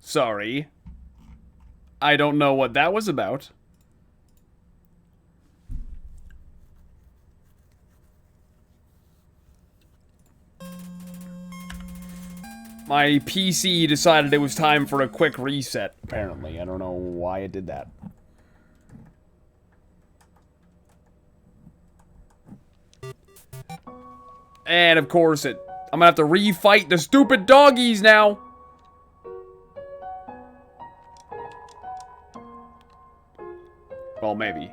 Sorry. I don't know what that was about. My PC decided it was time for a quick reset, apparently. I don't know why it did that. And of course I'm gonna have to refight the stupid doggies now. Well, maybe.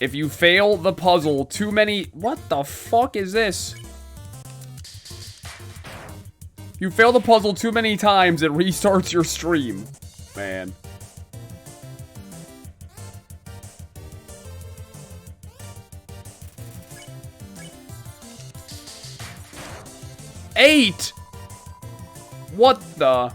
If you fail the puzzle too many... What the fuck is this? If you fail the puzzle too many times, it restarts your stream. Man. Eight! What the...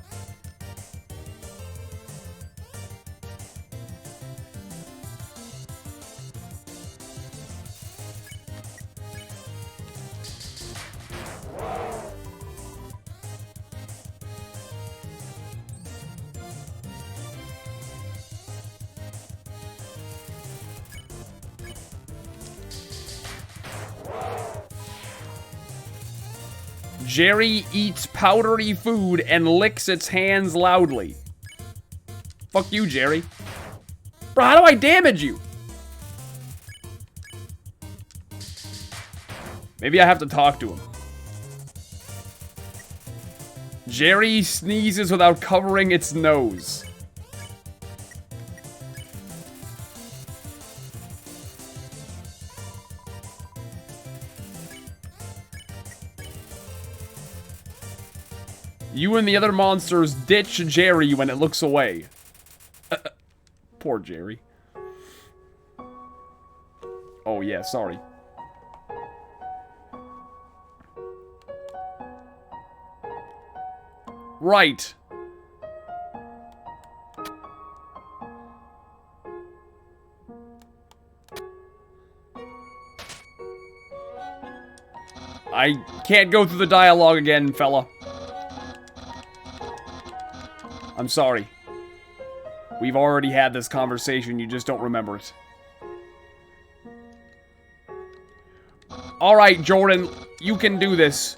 Jerry eats powdery food and licks its hands loudly. Fuck you, Jerry. Bro, how do I damage you? Maybe I have to talk to him. Jerry sneezes without covering its nose. You and the other monsters ditch Jerry when it looks away. Poor Jerry. Oh yeah, sorry. Right. I can't go through the dialogue again, fella. I'm sorry. We've already had this conversation, you just don't remember it. Alright, Jordan, you can do this.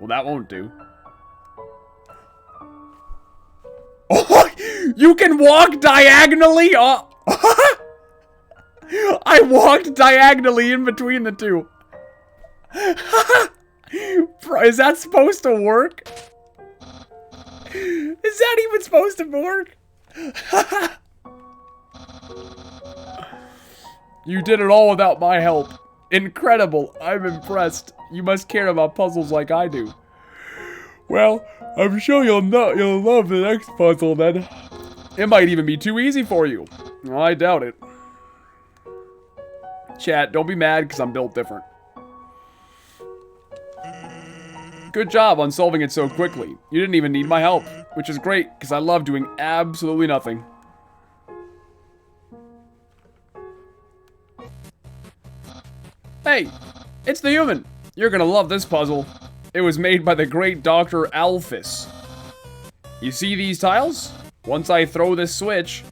Well, that won't do. Oh, you can walk diagonally? Oh. I walked diagonally in between the two. Is that supposed to work? Is that even supposed to work? You did it all without my help. Incredible. I'm impressed. You must care about puzzles like I do. Well, I'm sure you'll love the next puzzle then. It might even be too easy for you. I doubt it. Chat, don't be mad because I'm built different. Good job on solving it so quickly. You didn't even need my help, which is great because I love doing absolutely nothing. Hey, it's the human. You're gonna love this puzzle. It was made by the great Dr. Alphys. You see these tiles? Once I throw this switch,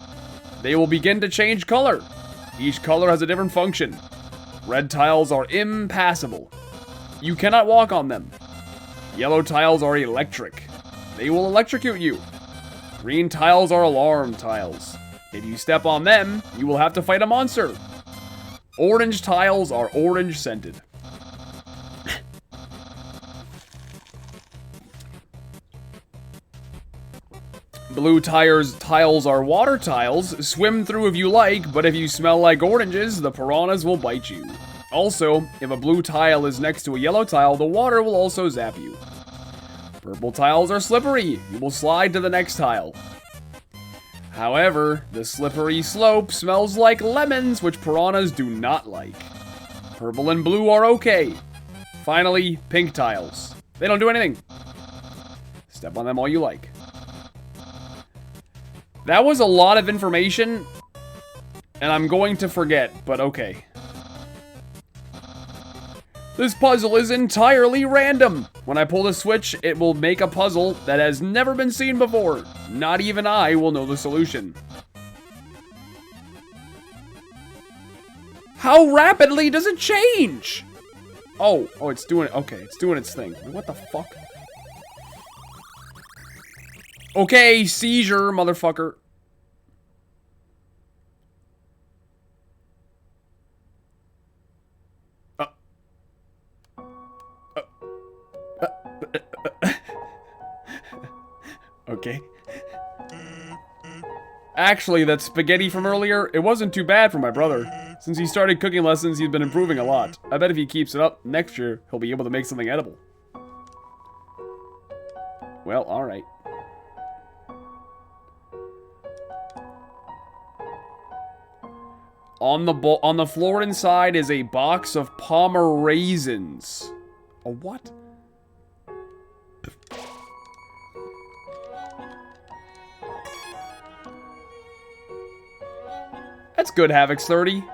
they will begin to change color. Each color has a different function. Red tiles are impassable. You cannot walk on them. Yellow tiles are electric. They will electrocute you. Green tiles are alarm tiles. If you step on them, you will have to fight a monster. Orange tiles are orange scented. Blue tiles are water tiles. Swim through if you like, but if you smell like oranges, the piranhas will bite you. Also, if a blue tile is next to a yellow tile, the water will also zap you. Purple tiles are slippery. You will slide to the next tile. However, the slippery slope smells like lemons, which piranhas do not like. Purple and blue are okay. Finally, pink tiles. They don't do anything. Step on them all you like. That was a lot of information, and I'm going to forget, but okay. This puzzle is entirely random. When I pull the switch, it will make a puzzle that has never been seen before. Not even I will know the solution. How rapidly does it change? Oh, it's doing it. Okay, it's doing its thing. What the fuck? Okay, seizure, motherfucker. Okay. Actually, that spaghetti from earlier, it wasn't too bad for my brother. Since he started cooking lessons, he's been improving a lot. I bet if he keeps it up, next year, he'll be able to make something edible. Well, alright. On the floor inside is a box of Palmer raisins. A what? That's good, Havoc's 30.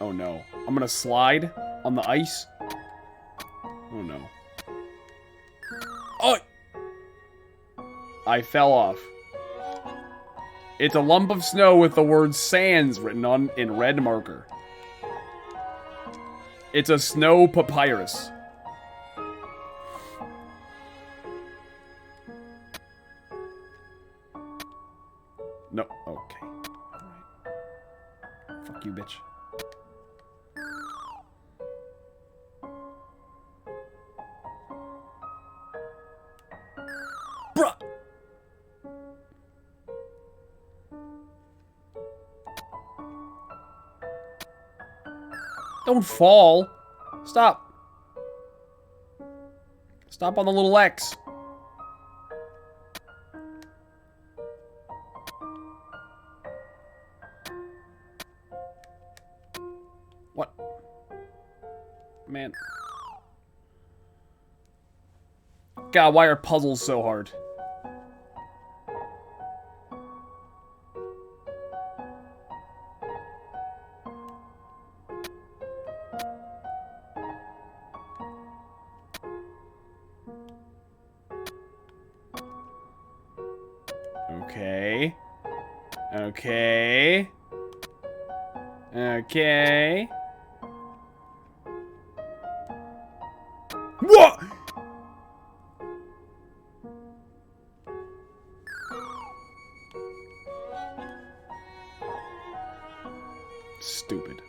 Oh no. I'm gonna slide on the ice. Oh no. Oh! I fell off. It's a lump of snow with the word sands written on in red marker. It's a snow papyrus. No, okay. Alright. Fuck you, bitch. Bruh! Don't fall. Stop. Stop on the little X. What? Man. God, why are puzzles so hard? Okay. Okay. Okay. What? Stupid.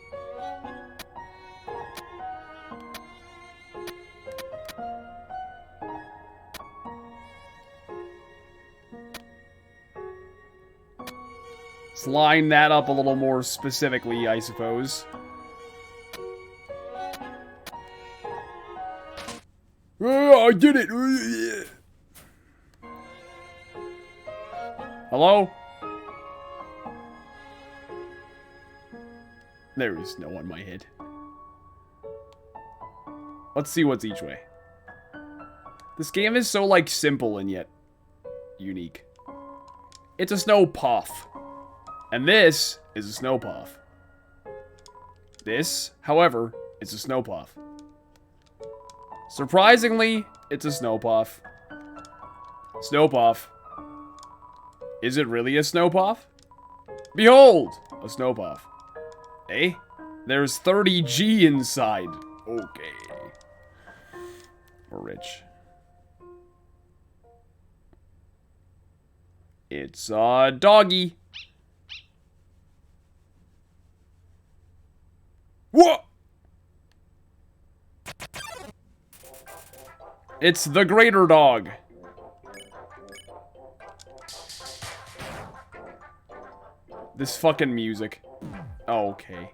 Let's line that up a little more specifically, I suppose. Oh, I did it! Hello? There is no on my head. Let's see what's each way. This game is so, like, simple and yet unique. It's a snow puff. And this is a snow puff. This, however, is a snow puff. Surprisingly, it's a snow puff. Snow puff. Is it really a snow puff? Behold, a snow puff. Eh? There's 30G inside. Okay. We're rich. It's a doggy. What? It's the greater dog. This fucking music. Oh, okay.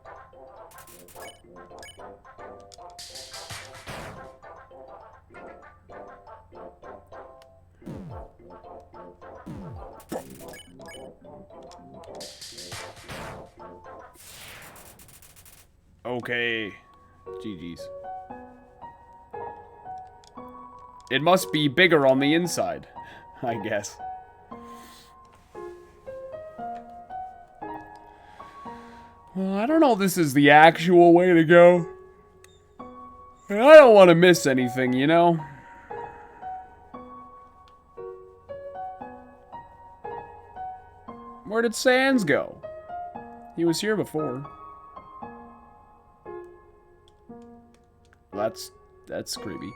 Okay. GG's. It must be bigger on the inside, I guess. Well, I don't know if this is the actual way to go. I don't want to miss anything, you know? Where did Sans go? He was here before. That's creepy.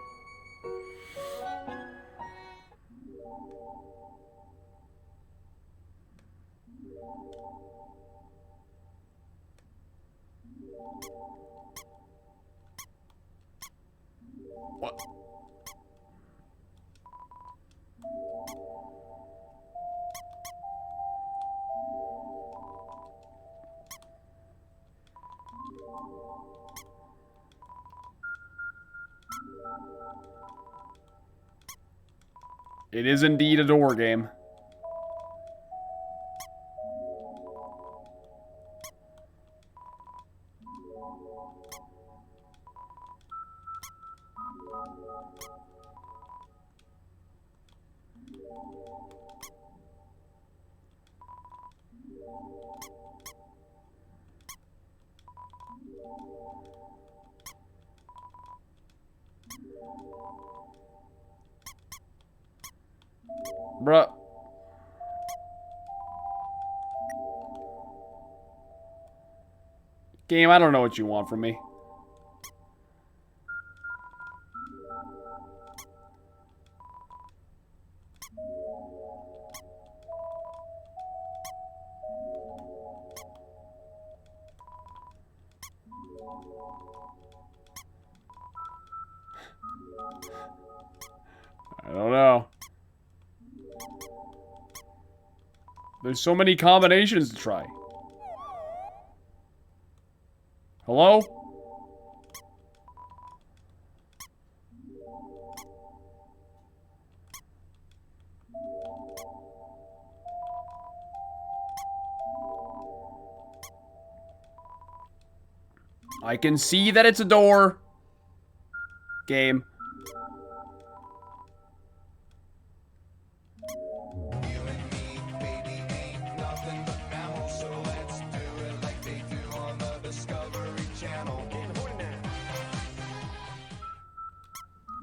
What? It is indeed a door game. Bruh. Game, I don't know what you want from me. I don't know. There's so many combinations to try. Hello? I can see that it's a door. Game.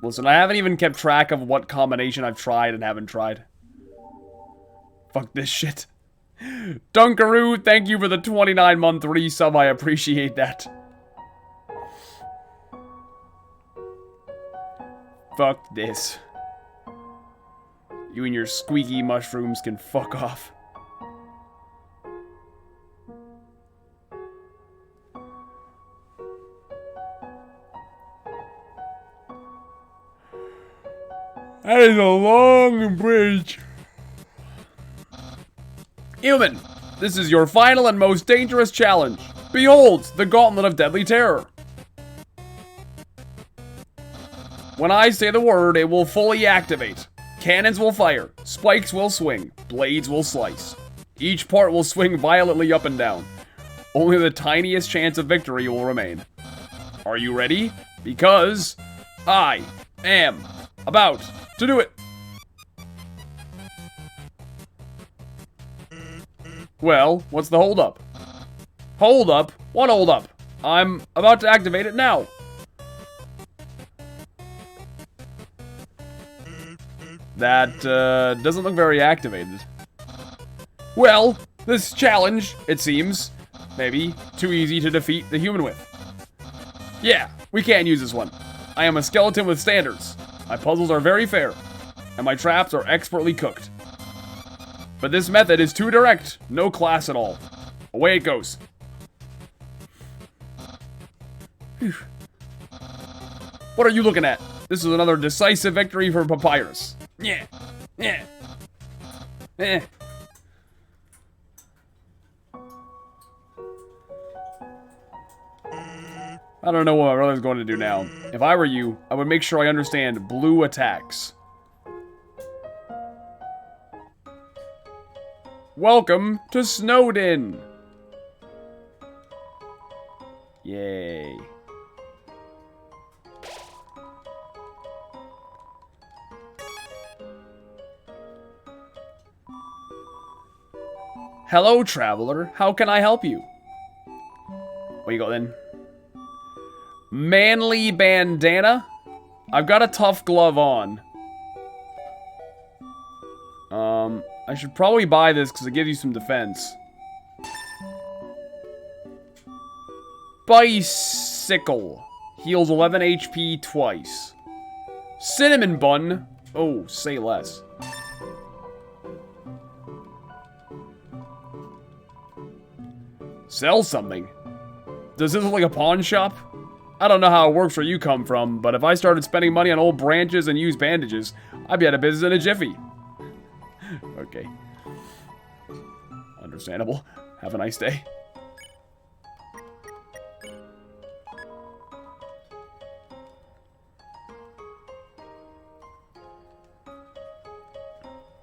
Listen, I haven't even kept track of what combination I've tried and haven't tried. Fuck this shit. Dunkaroo, thank you for the 29-month resub. I appreciate that. Fuck this. You and your squeaky mushrooms can fuck off. That is a long bridge. Human, this is your final and most dangerous challenge. Behold, the Gauntlet of Deadly Terror. When I say the word, it will fully activate. Cannons will fire, spikes will swing, blades will slice. Each part will swing violently up and down. Only the tiniest chance of victory will remain. Are you ready? Because I am about to do it. Well, what's the holdup? Hold-up? What hold-up? I'm about to activate it now. That, doesn't look very activated. Well, this challenge, it seems, maybe too easy to defeat the human with. Yeah, we can't use this one. I am a skeleton with standards. My puzzles are very fair, and my traps are expertly cooked. But this method is too direct, no class at all. Away it goes. Whew. What are you looking at? This is another decisive victory for Papyrus. Yeah. Yeah. Eh. I don't know what my brother's going to do now. If I were you, I would make sure I understand blue attacks. Welcome to Snowden. Yay. Hello, traveler. How can I help you? What you got then? Manly bandana? I've got a tough glove on. I should probably buy this because it gives you some defense. Bicycle. Heals 11 HP twice. Cinnamon bun. Oh, say less. Sell something. Does this look like a pawn shop? I don't know how it works where you come from, but if I started spending money on old branches and used bandages, I'd be out of business in a jiffy. Okay. Understandable. Have a nice day.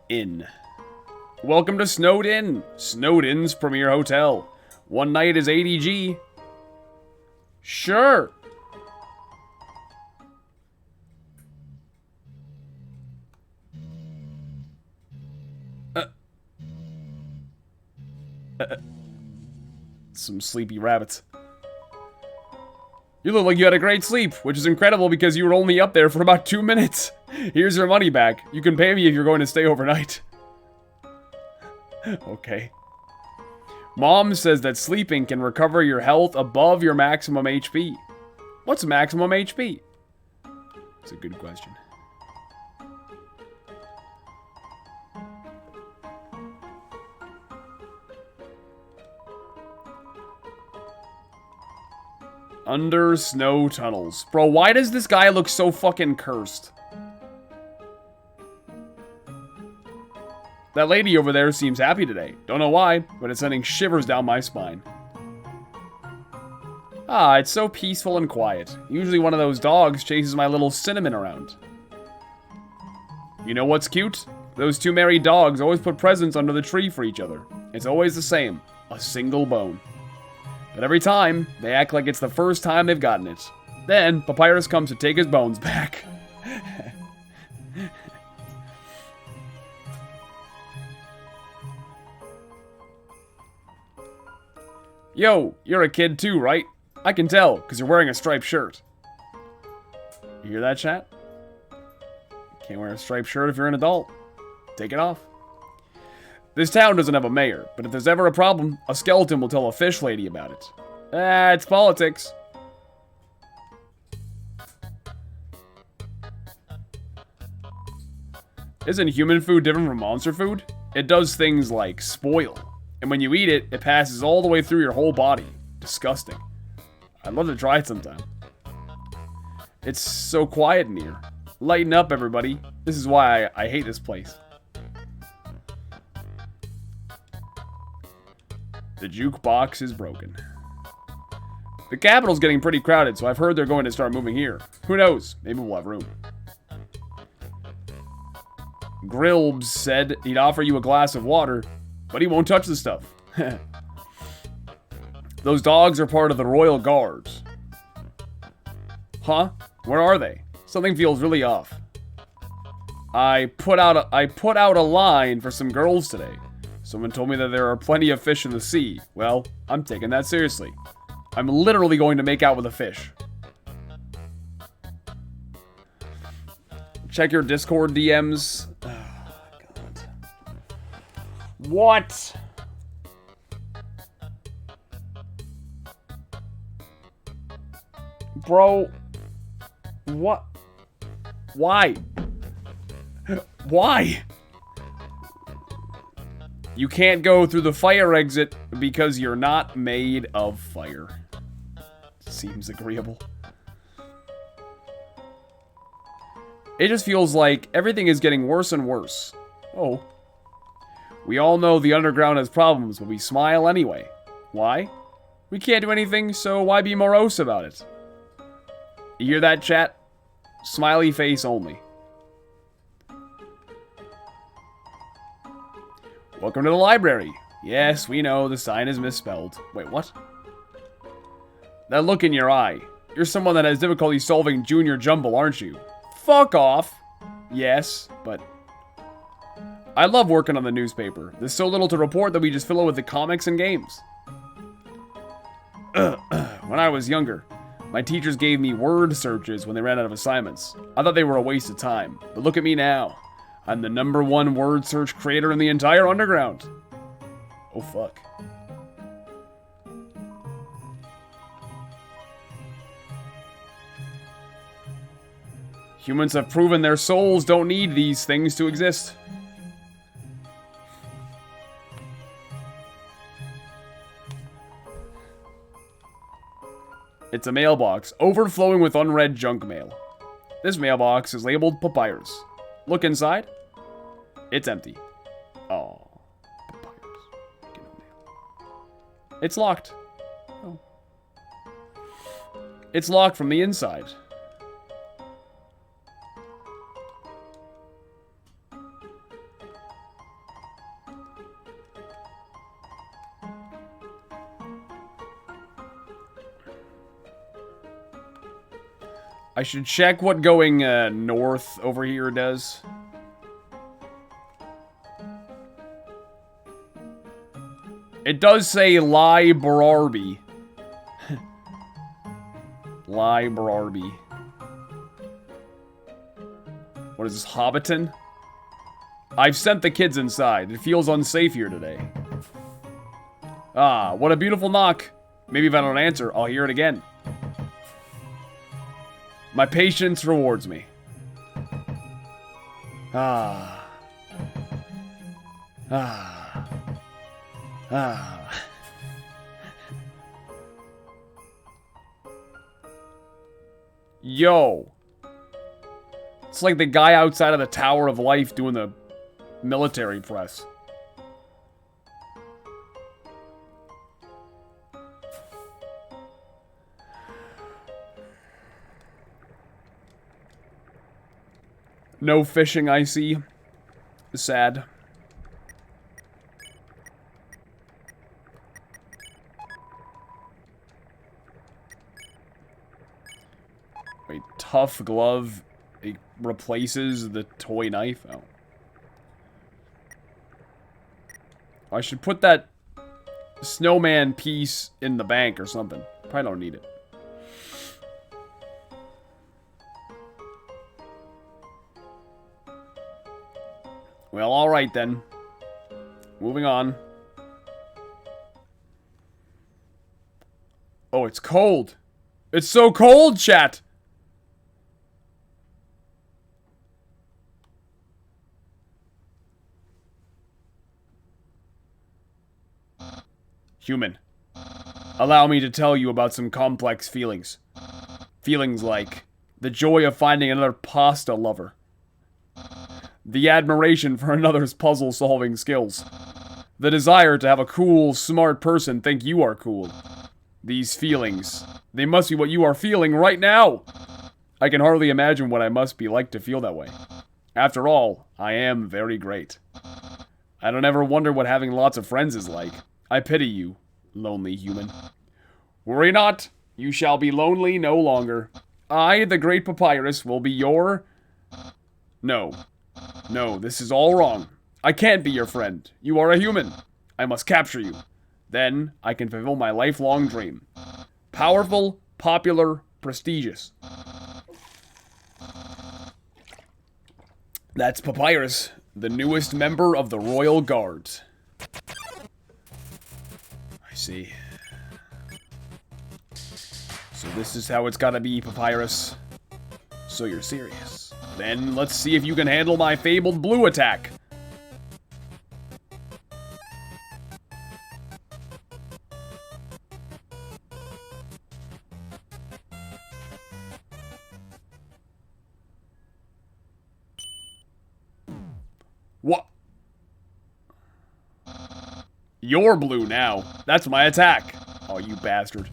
Inn. Welcome to Snowed Inn, Snowed Inn's premier hotel. One night is 80G. Sure. Some sleepy rabbits. You look like you had a great sleep, which is incredible because you were only up there for about 2 minutes. Here's your money back. You can pay me if you're going to stay overnight. Okay. Mom says that sleeping can recover your health above your maximum HP. What's maximum HP? It's a good question. Under snow tunnels. Bro, why does this guy look so fucking cursed? That lady over there seems happy today. Don't know why, but it's sending shivers down my spine. Ah, it's so peaceful and quiet. Usually one of those dogs chases my little Cinnamon around. You know what's cute? Those two married dogs always put presents under the tree for each other. It's always the same. A single bone. But every time, they act like it's the first time they've gotten it. Then, Papyrus comes to take his bones back. Yo, you're a kid too, right? I can tell, because you're wearing a striped shirt. You hear that, chat? Can't wear a striped shirt if you're an adult. Take it off. This town doesn't have a mayor, but if there's ever a problem, a skeleton will tell a fish lady about it. It's politics. Isn't human food different from monster food? It does things like spoil. And when you eat it, it passes all the way through your whole body. Disgusting. I'd love to try it sometime. It's so quiet in here. Lighten up, everybody. This is why I hate this place. The jukebox is broken. The capital's getting pretty crowded, so I've heard they're going to start moving here. Who knows? Maybe we'll have room. Grilbs said he'd offer you a glass of water, but he won't touch the stuff. Those dogs are part of the Royal Guards. Huh? Where are they? Something feels really off. I put out a line for some girls today. Someone told me that there are plenty of fish in the sea. Well, I'm taking that seriously. I'm literally going to make out with a fish. Check your Discord DMs. Oh, God. What? Bro. What? Why? Why? You can't go through the fire exit because you're not made of fire. Seems agreeable. It just feels like everything is getting worse and worse. Oh. We all know the underground has problems, but we smile anyway. Why? We can't do anything, so why be morose about it? You hear that, chat? Smiley face only. Welcome to the library. Yes, we know the sign is misspelled. Wait, what? That look in your eye. You're someone that has difficulty solving junior jumble, aren't you? Fuck off. Yes, but... I love working on the newspaper. There's so little to report that we just fill it with the comics and games. When I was younger, my teachers gave me word searches when they ran out of assignments. I thought they were a waste of time, but look at me now. I'm the #1 word search creator in the entire underground. Oh fuck. Humans have proven their souls don't need these things to exist. It's a mailbox, overflowing with unread junk mail. This mailbox is labeled Papyrus. Look inside. It's empty. Oh, Papyrus. Get no mail. It's locked. Oh. It's locked from the inside. I should check what going north over here does. It does say library. Library. What is this, Hobbiton? I've sent the kids inside. It feels unsafe here today. Ah, what a beautiful knock. Maybe if I don't answer, I'll hear it again. My patience rewards me. Ah. Ah. Ah. Yo. It's like the guy outside of the Tower of Life doing the military press. No fishing, I see. Sad. Wait, tough glove it replaces the toy knife? Oh. I should put that snowman piece in the bank or something. Probably don't need it. Well, alright then. Moving on. Oh, it's cold. It's so cold, chat! Human. Allow me to tell you about some complex feelings. Feelings like the joy of finding another pasta lover. The admiration for another's puzzle-solving skills. The desire to have a cool, smart person think you are cool. These feelings, they must be what you are feeling right now! I can hardly imagine what I must be like to feel that way. After all, I am very great. I don't ever wonder what having lots of friends is like. I pity you, lonely human. Worry not, you shall be lonely no longer. I, the great Papyrus, will be your... No. No, this is all wrong. I can't be your friend. You are a human. I must capture you. Then, I can fulfill my lifelong dream. Powerful, popular, prestigious. That's Papyrus, the newest member of the Royal Guards. I see. So this is how it's gotta be, Papyrus. So you're serious. Then let's see if you can handle my fabled blue attack. What? You're blue now. That's my attack. Oh, you bastard.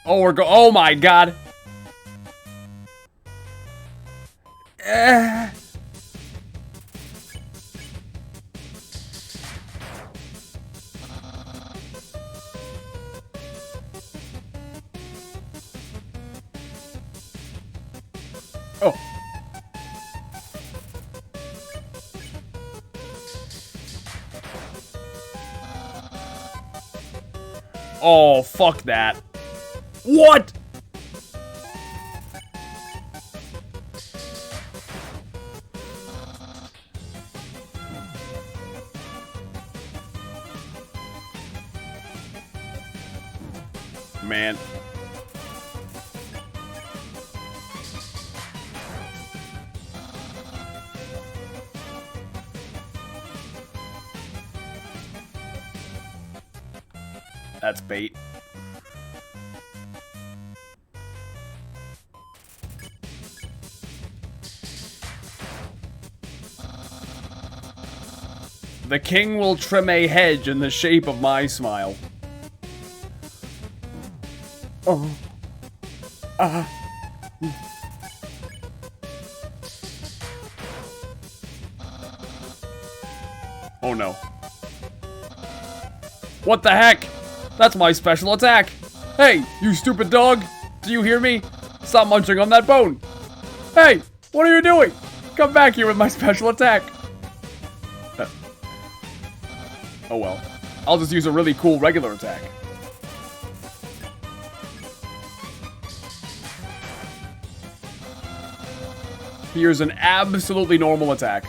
Oh, oh my god. Oh. Oh, fuck that. What? Man. That's bait. The king will trim a hedge in the shape of my smile. Oh. Oh no. What the heck? That's my special attack. Hey, you stupid dog. Do you hear me? Stop munching on that bone. Hey, what are you doing? Come back here with my special attack. Oh well. I'll just use a really cool regular attack. Here's an absolutely normal attack.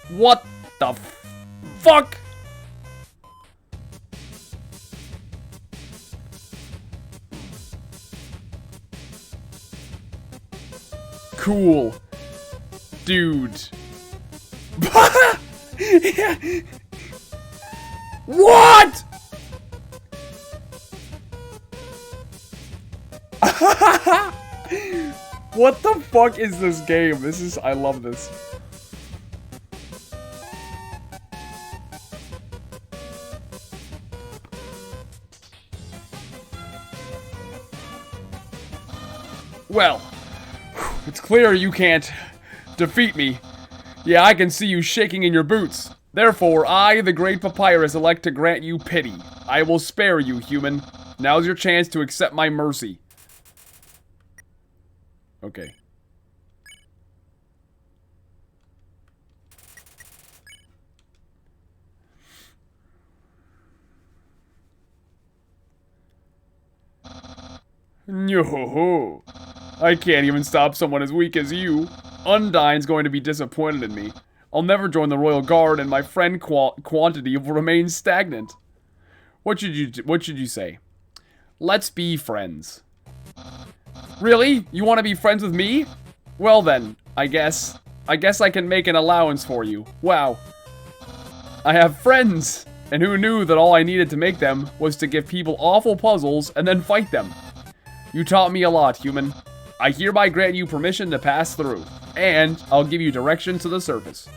What the fuck? Cool. Dude. What? What the fuck is this game? I love this. Well, it's clear you can't defeat me. Yeah, I can see you shaking in your boots. Therefore, I, the Great Papyrus, elect to grant you pity. I will spare you, human. Now's your chance to accept my mercy. Okay. Yo-ho-ho. I can't even stop someone as weak as you. Undyne's going to be disappointed in me. I'll never join the Royal Guard, and my friend quantity will remain stagnant. What should you say? Let's be friends. Really? You want to be friends with me? Well then, I guess I can make an allowance for you. Wow. I have friends, and who knew that all I needed to make them was to give people awful puzzles and then fight them. You taught me a lot, human. I hereby grant you permission to pass through, and I'll give you direction to the surface.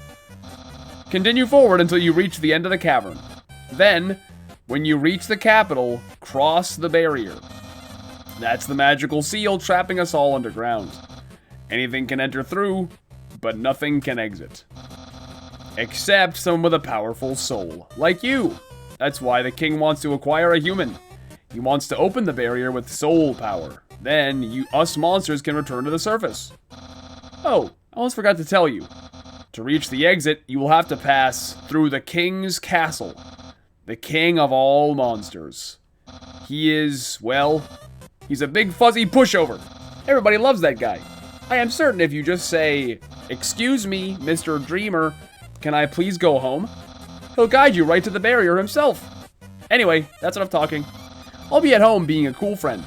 Continue forward until you reach the end of the cavern. Then, when you reach the capital, cross the barrier. That's the magical seal trapping us all underground. Anything can enter through, but nothing can exit. Except someone with a powerful soul, like you. That's why the king wants to acquire a human. He wants to open the barrier with soul power. Then, us monsters can return to the surface. Oh, I almost forgot to tell you. To reach the exit, you will have to pass through the king's castle. The king of all monsters. He is, well, he's a big fuzzy pushover. Everybody loves that guy. I am certain if you just say, "Excuse me, Mr. Dreamer, can I please go home?" He'll guide you right to the barrier himself. Anyway, that's enough talking. I'll be at home being a cool friend.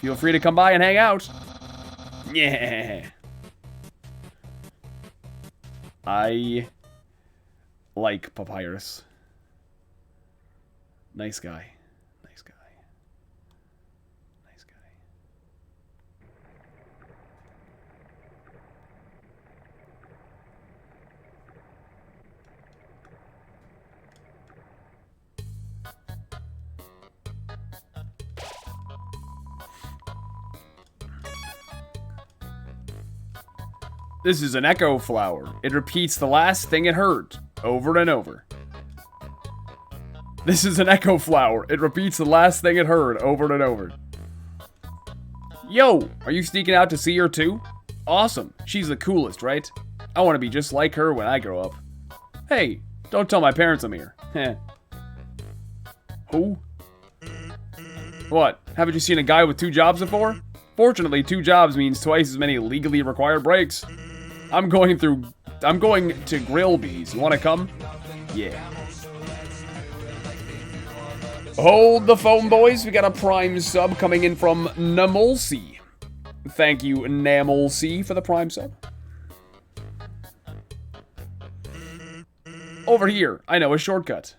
Feel free to come by and hang out. Yeah. I like Papyrus. Nice guy. Nice guy. Nice guy. This is an echo flower. It repeats the last thing it heard, over and over. This is an echo flower. It repeats the last thing it heard, over and over. Yo, are you sneaking out to see her too? Awesome. She's the coolest, right? I want to be just like her when I grow up. Hey, don't tell my parents I'm here. Heh. Who? What? Haven't you seen a guy with 2 jobs before? Fortunately, 2 jobs means twice as many legally required breaks. I'm going to Grillby's. You want to come? Yeah. Hold the phone, boys. We got a Prime sub coming in from Namolsi. Thank you, Namolsi, for the Prime sub. Over here. I know a shortcut.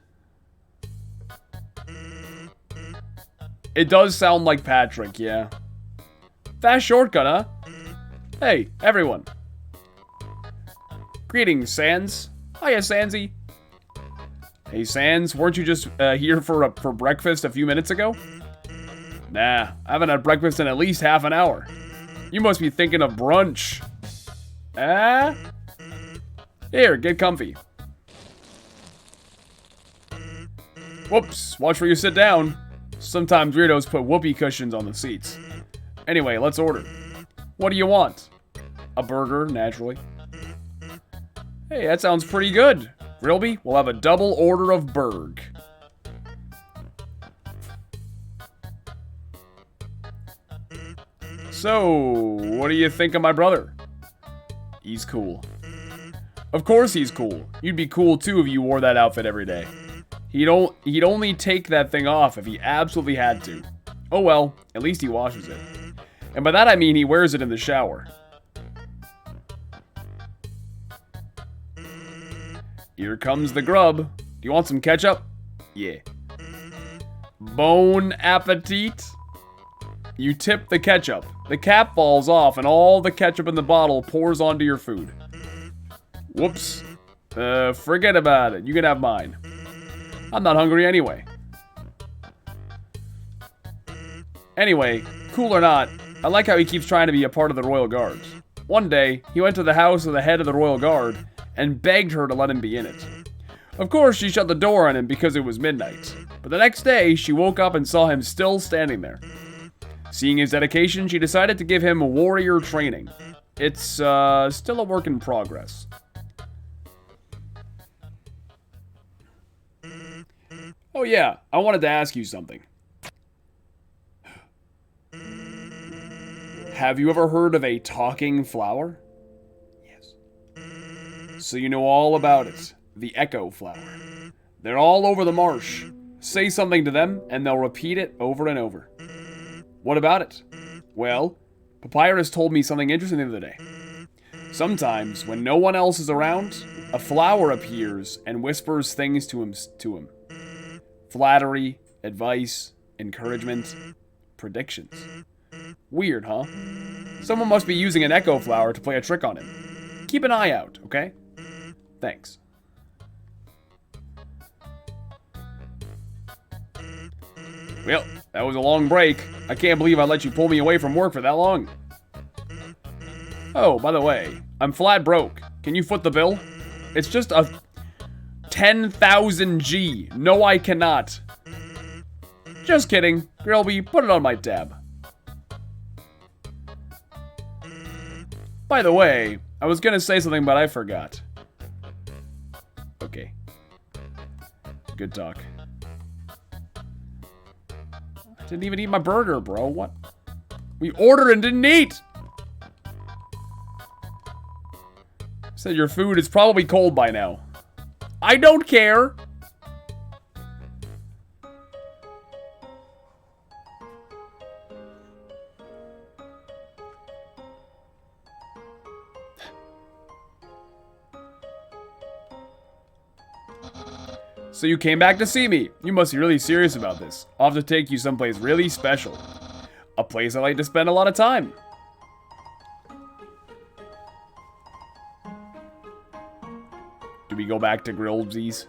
It does sound like Patrick, yeah. Fast shortcut, huh? Hey, everyone. Greetings, Sans. Hiya, Sansy. Hey, Sans, weren't you just here for breakfast a few minutes ago? Nah, I haven't had breakfast in at least half an hour. You must be thinking of brunch. Ah? Here, get comfy. Whoops, watch where you sit down. Sometimes weirdos put whoopee cushions on the seats. Anyway, let's order. What do you want? A burger, naturally. Hey, that sounds pretty good. Rilby, we'll have a double order of burg. So, what do you think of my brother? He's cool. Of course he's cool. You'd be cool too if you wore that outfit every day. He'd only take that thing off if he absolutely had to. Oh well, at least he washes it. And by that I mean he wears it in the shower. Here comes the grub. Do you want some ketchup? Yeah. Bon appetit. You tip the ketchup. The cap falls off and all the ketchup in the bottle pours onto your food. Whoops. Forget about it. You can have mine. I'm not hungry anyway. Anyway, cool or not, I like how he keeps trying to be a part of the Royal Guards. One day, he went to the house of the head of the Royal Guard and begged her to let him be in it. Of course, she shut the door on him because it was midnight. But the next day, she woke up and saw him still standing there. Seeing his dedication, she decided to give him warrior training. It's still a work in progress. Oh yeah, I wanted to ask you something. Have you ever heard of a talking flower? Yes. So you know all about it. The echo flower. They're all over the marsh. Say something to them, and they'll repeat it over and over. What about it? Well, Papyrus told me something interesting the other day. Sometimes, when no one else is around, a flower appears and whispers things to him. Flattery, advice, encouragement, predictions. Weird, huh? Someone must be using an echo flower to play a trick on him. Keep an eye out, okay? Thanks. Well, that was a long break. I can't believe I let you pull me away from work for that long. Oh, by the way, I'm flat broke. Can you foot the bill? It's just a 10,000 G. No, I cannot. Just kidding. Grillby, put it on my tab. By the way, I was gonna say something, but I forgot. Okay. Good talk. I didn't even eat my burger, bro. What? We ordered and didn't eat! Said your food is probably cold by now. I don't care! So you came back to see me. You must be really serious about this. I'll have to take you someplace really special. A place I like to spend a lot of time. Do we go back to Grillby's?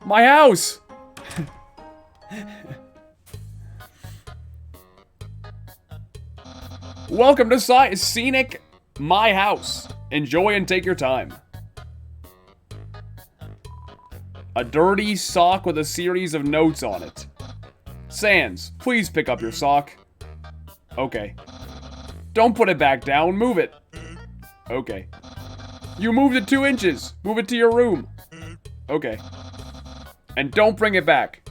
My house! Welcome to Scenic My House. Enjoy and take your time. A dirty sock with a series of notes on it. Sans, please pick up your sock. Okay. Don't put it back down, move it. Okay. You moved it 2 inches. Move it to your room. Okay. And don't bring it back.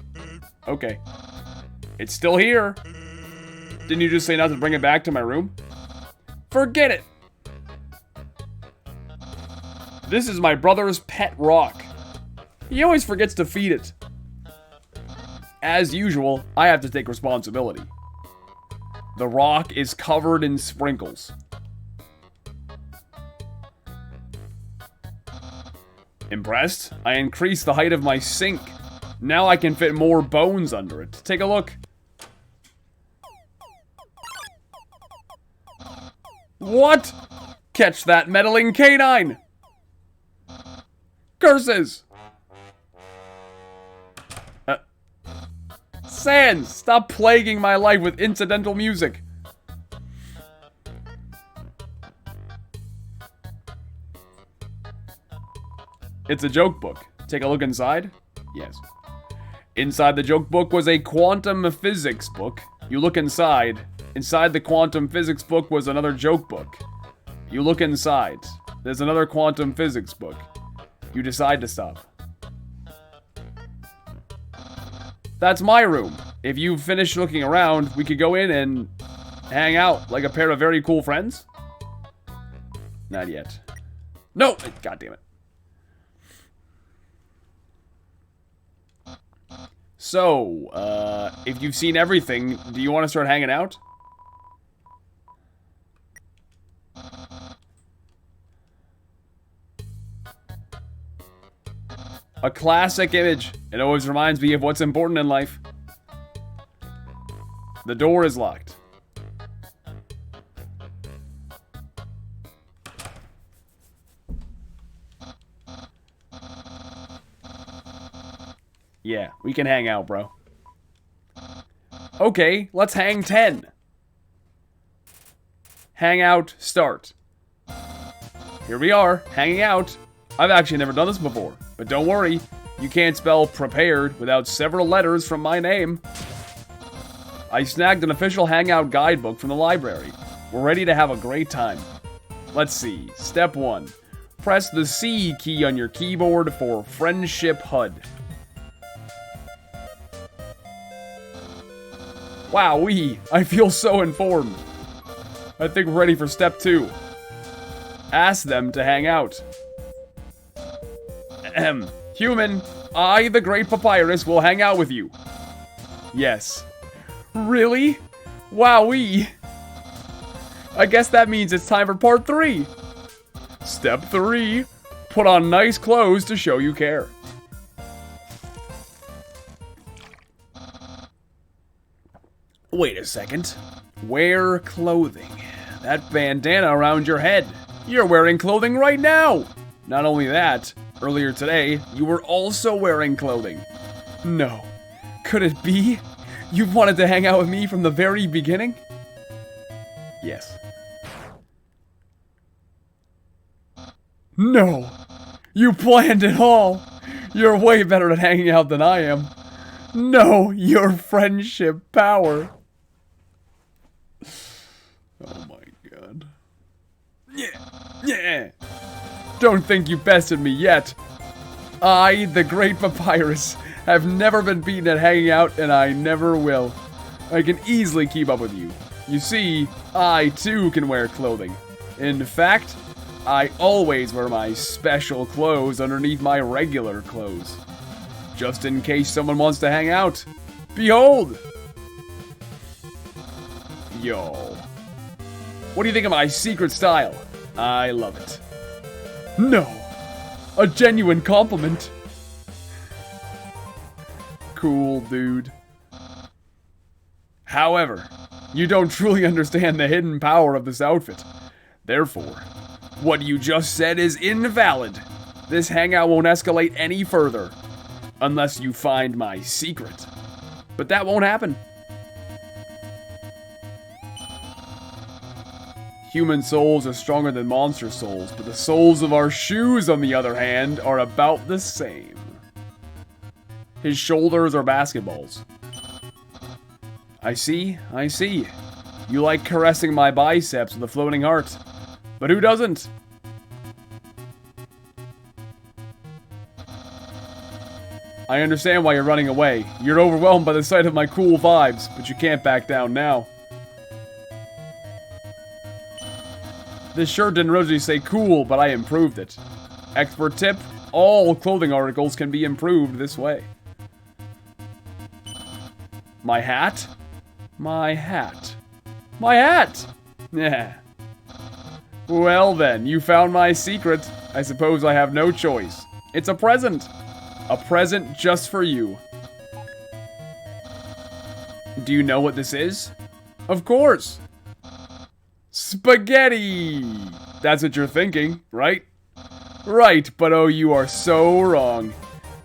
Okay. It's still here. Didn't you just say not to bring it back to my room? Forget it. This is my brother's pet rock. He always forgets to feed it. As usual, I have to take responsibility. The rock is covered in sprinkles. Impressed? I increased the height of my sink. Now I can fit more bones under it. Take a look. What? Catch that meddling canine! Curses! Sans, stop plaguing my life with incidental music. It's a joke book. Take a look inside. Yes. Inside the joke book was a quantum physics book. You look inside. Inside the quantum physics book was another joke book. You look inside. There's another quantum physics book. You decide to stop. That's my room. If you finish looking around, we could go in and hang out like a pair of very cool friends. Not yet. No! God damn it. So, if you've seen everything, do you want to start hanging out? A classic image. It always reminds me of what's important in life. The door is locked. Yeah, we can hang out, bro. Okay, let's hang 10. Hangout start. Here we are, hanging out. I've actually never done this before, but don't worry. You can't spell prepared without several letters from my name. I snagged an official hangout guidebook from the library. We're ready to have a great time. Let's see. Step 1. Press the C key on your keyboard for Friendship HUD. Wowee, I feel so informed. I think we're ready for step 2. Ask them to hang out. Ahem. Human, I, the Great Papyrus, will hang out with you. Yes. Really? Wowee. I guess that means it's time for part 3. Step 3. Put on nice clothes to show you care. Wait a second. Wear clothing. That bandana around your head. You're wearing clothing right now. Not only that, earlier today, you were also wearing clothing. No. Could it be? You wanted to hang out with me from the very beginning? Yes. No. You planned it all. You're way better at hanging out than I am. No, your friendship power. Oh my god. Yeah. Don't think you bested me yet. I, the Great Papyrus, have never been beaten at hanging out, and I never will. I can easily keep up with you. You see, I too can wear clothing. In fact, I always wear my special clothes underneath my regular clothes. Just in case someone wants to hang out. Behold! Yo. What do you think of my secret style? I love it. No! A genuine compliment. Cool, dude. However, you don't truly understand the hidden power of this outfit. Therefore, what you just said is invalid. This hangout won't escalate any further. Unless you find my secret. But that won't happen. Human souls are stronger than monster souls, but the souls of our shoes, on the other hand, are about the same. His shoulders are basketballs. I see, I see. You like caressing my biceps with a floating heart. But who doesn't? I understand why you're running away. You're overwhelmed by the sight of my cool vibes, but you can't back down now. This shirt didn't originally say cool, but I improved it. Expert tip, all clothing articles can be improved this way. My hat? My hat. My hat! Yeah. Well then, you found my secret. I suppose I have no choice. It's a present. A present just for you. Do you know what this is? Of course. Spaghetti! That's what you're thinking, right? Right, but oh, you are so wrong.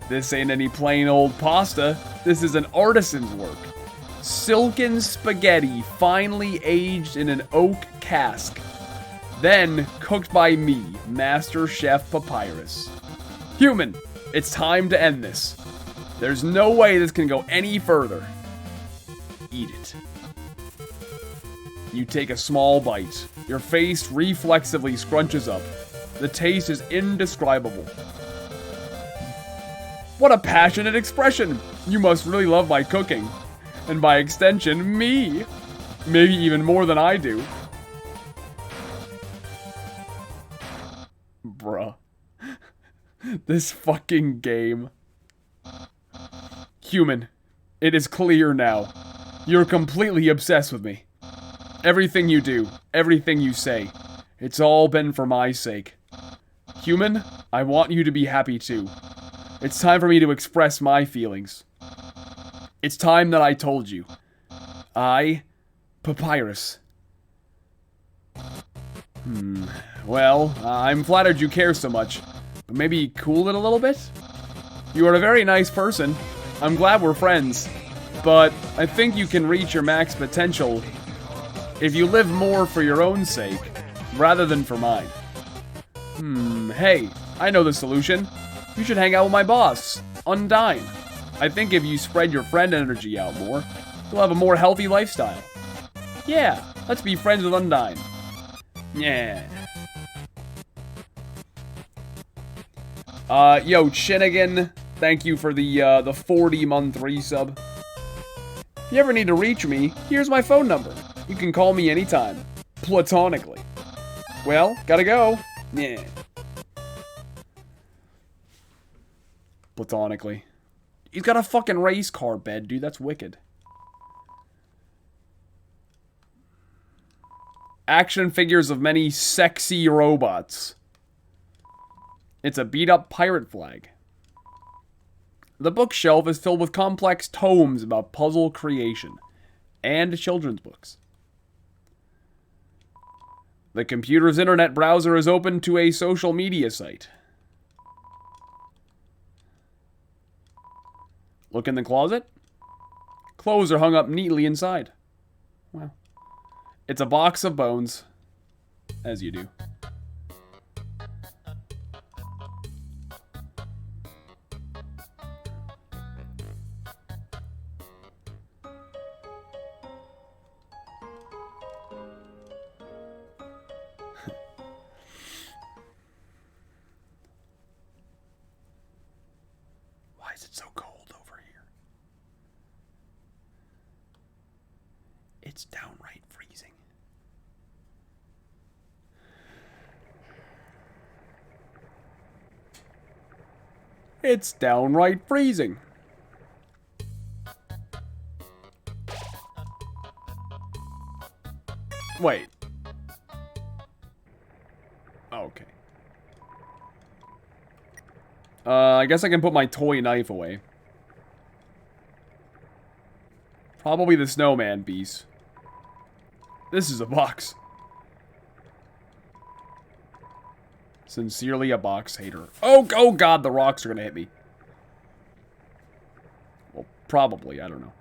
This ain't any plain old pasta. This is an artisan's work. Silken spaghetti finely aged in an oak cask. Then cooked by me, Master Chef Papyrus. Human, it's time to end this. There's no way this can go any further. Eat it. You take a small bite. Your face reflexively scrunches up. The taste is indescribable. What a passionate expression! You must really love my cooking. And by extension, me. Maybe even more than I do. Bruh. This fucking game. Human, it is clear now. You're completely obsessed with me. Everything you do, everything you say, it's all been for my sake. Human, I want you to be happy too. It's time for me to express my feelings. It's time that I told you. Papyrus. Well, I'm flattered you care so much, but maybe cool it a little bit? You are a very nice person. I'm glad we're friends, but I think you can reach your max potential if you live more for your own sake, rather than for mine. Hey, I know the solution. You should hang out with my boss, Undyne. I think if you spread your friend energy out more, you'll have a more healthy lifestyle. Yeah, let's be friends with Undyne. Yeah. Yo, Chinigan, thank you for the 40-month resub. If you ever need to reach me, here's my phone number. You can call me anytime. Platonically. Well, gotta go. Yeah. Platonically. He's got a fucking race car bed, dude. That's wicked. Action figures of many sexy robots. It's a beat-up pirate flag. The bookshelf is filled with complex tomes about puzzle creation and children's books. The computer's internet browser is open to a social media site. Look in the closet. Clothes are hung up neatly inside. Wow. It's a box of bones. As you do. Why is it so cold over here? It's downright freezing. It's downright freezing. Wait. Okay. I guess I can put my toy knife away. Probably the snowman piece. This is a box. Sincerely a box hater. Oh god, the rocks are gonna hit me. Well, probably, I don't know.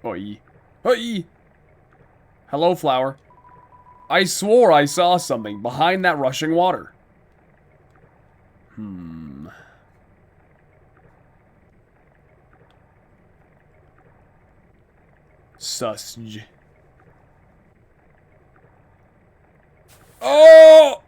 Oi. Oi! Hello, flower. I swore I saw something behind that rushing water. Susj. Oh!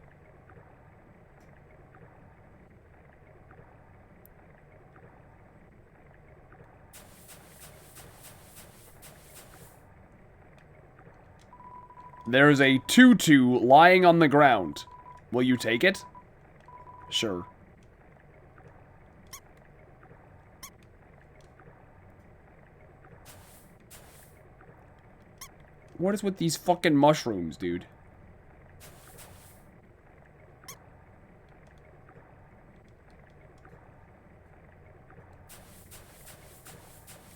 There's a tutu lying on the ground. Will you take it? Sure. What is with these fucking mushrooms, dude?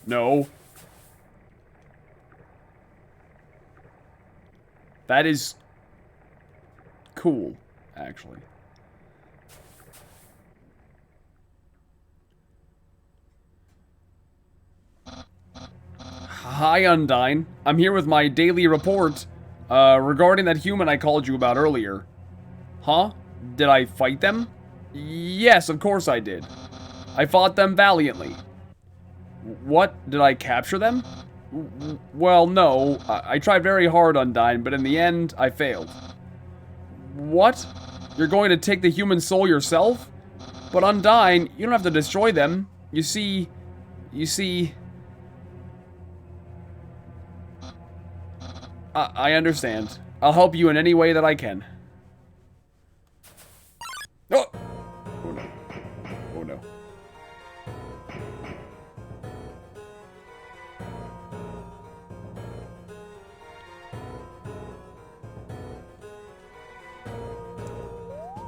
No. That is cool, actually. Hi, Undyne. I'm here with my daily report, regarding that human I called you about earlier. Huh? Did I fight them? Yes, of course I did. I fought them valiantly. What? Did I capture them? Well, no. I tried very hard, Undyne, but in the end, I failed. What? You're going to take the human soul yourself? But Undyne, you don't have to destroy them. You see... I understand. I'll help you in any way that I can. Oh! Oh no. Oh no.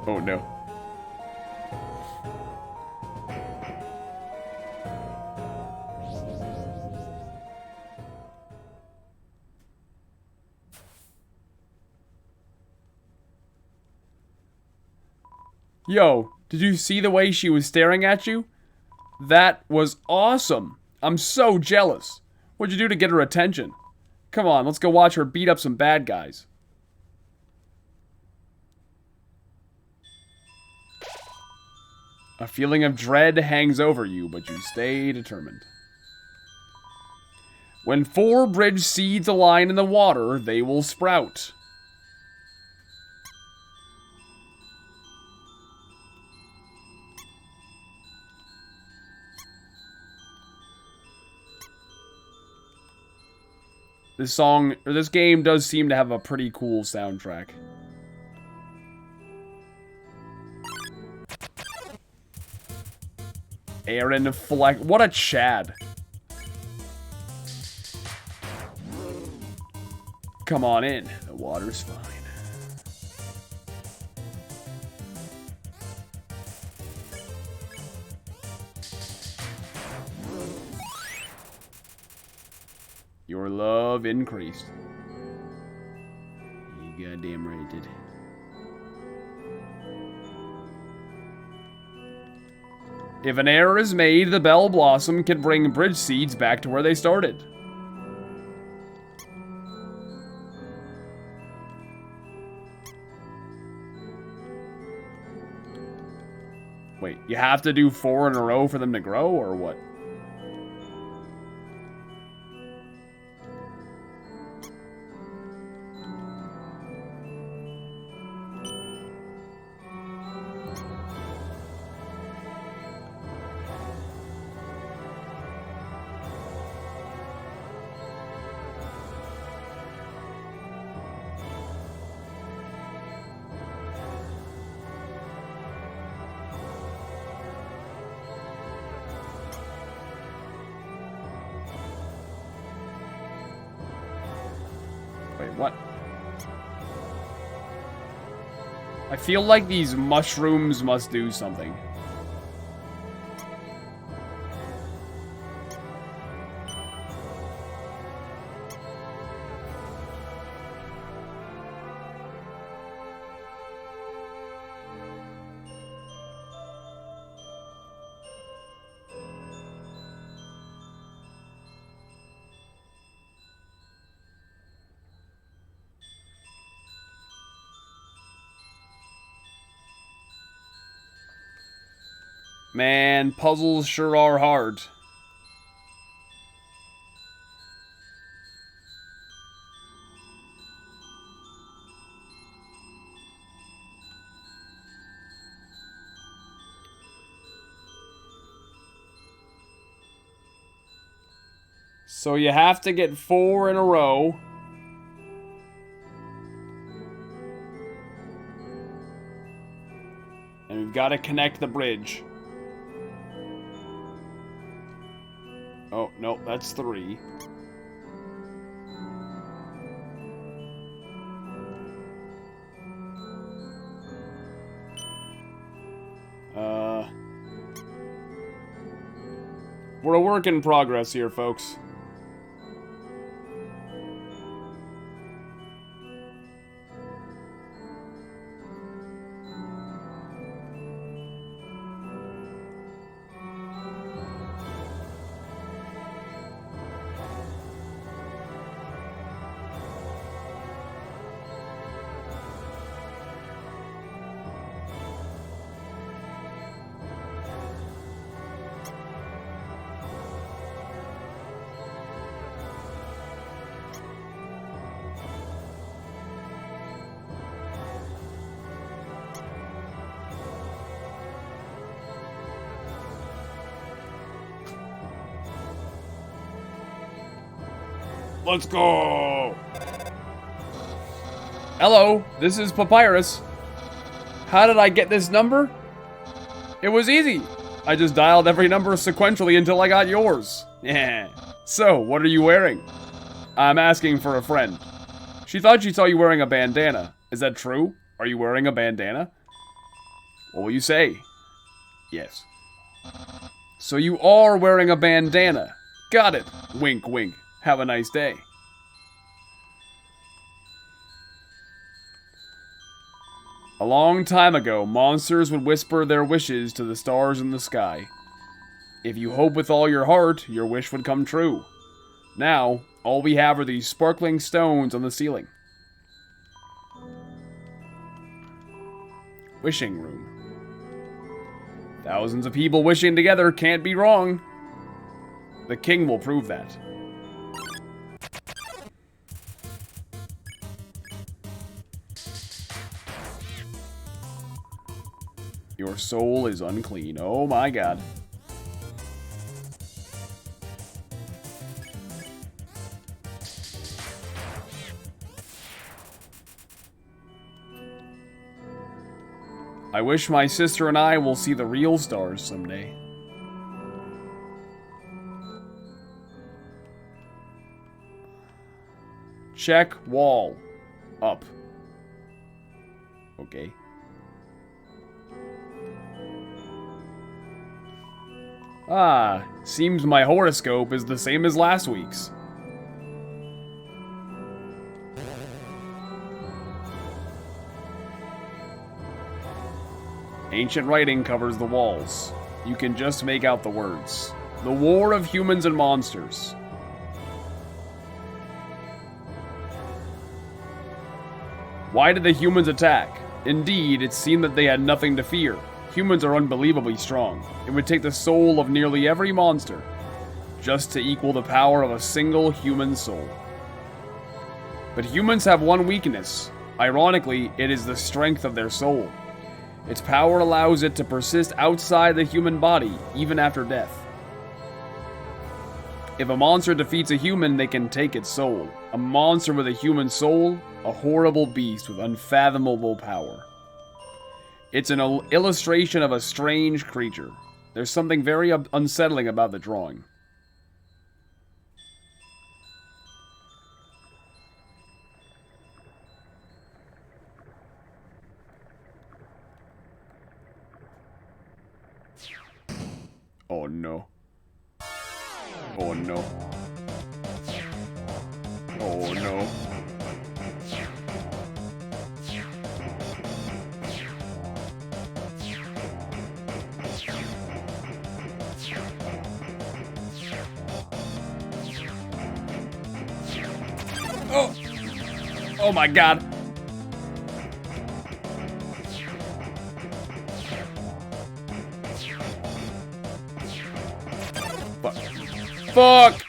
Oh no. Yo, did you see the way she was staring at you? That was awesome. I'm so jealous. What'd you do to get her attention? Come on, let's go watch her beat up some bad guys. A feeling of dread hangs over you, but you stay determined. When 4 bridge seeds align in the water, they will sprout. This game does seem to have a pretty cool soundtrack. Aaron Fleck, what a Chad. Come on in, the water's fine. Your love increased. You goddamn right it did. If an error is made, the Bell Blossom can bring bridge seeds back to where they started. Wait, you have to do 4 in a row for them to grow, or what? Wait, what? I feel like these mushrooms must do something. Man, puzzles sure are hard. So you have to get 4 in a row. And we've got to connect the bridge. Oh, no, that's 3. We're a work in progress here, folks. Let's go! Hello, this is Papyrus. How did I get this number? It was easy. I just dialed every number sequentially until I got yours. Yeah. So, what are you wearing? I'm asking for a friend. She thought she saw you wearing a bandana. Is that true? Are you wearing a bandana? What will you say? Yes. So you are wearing a bandana. Got it. Wink, wink. Have a nice day. A long time ago, monsters would whisper their wishes to the stars in the sky. If you hope with all your heart, your wish would come true. Now, all we have are these sparkling stones on the ceiling. Wishing room. Thousands of people wishing together can't be wrong. The king will prove that. Your soul is unclean. Oh my god. I wish my sister and I will see the real stars someday. Check wall. Up. Okay. Ah, seems my horoscope is the same as last week's. Ancient writing covers the walls. You can just make out the words. The war of humans and monsters. Why did the humans attack? Indeed, it seemed that they had nothing to fear. Humans are unbelievably strong. It would take the soul of nearly every monster just to equal the power of a single human soul. But humans have one weakness. Ironically, it is the strength of their soul. Its power allows it to persist outside the human body, even after death. If a monster defeats a human, they can take its soul. A monster with a human soul, a horrible beast with unfathomable power. It's an illustration of a strange creature. There's something very unsettling about the drawing. Oh no. Oh no. Oh no. Oh! Oh my god. Fuck!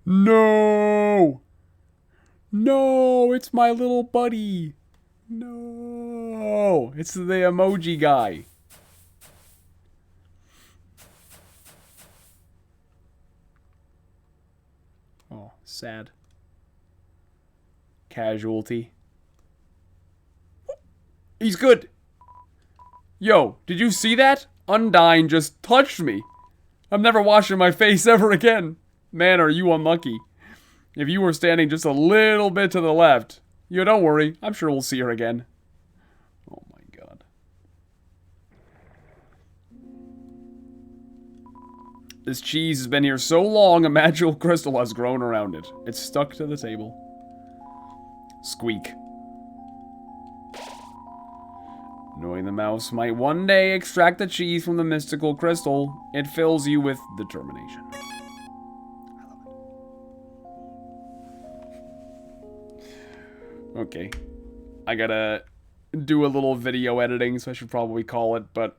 No! No, it's my little buddy. No, it's the emoji guy. Oh, sad. Casualty. He's good. Yo, did you see that? Undyne just touched me. I'm never washing my face ever again. Man, are you unlucky. If you were standing just a little bit to the left. Yo, don't worry. I'm sure we'll see her again. Oh my god. This cheese has been here so long, a magical crystal has grown around it. It's stuck to the table. Squeak. Knowing the mouse might one day extract the cheese from the mystical crystal, it fills you with determination. Okay. I gotta do a little video editing, so I should probably call it, but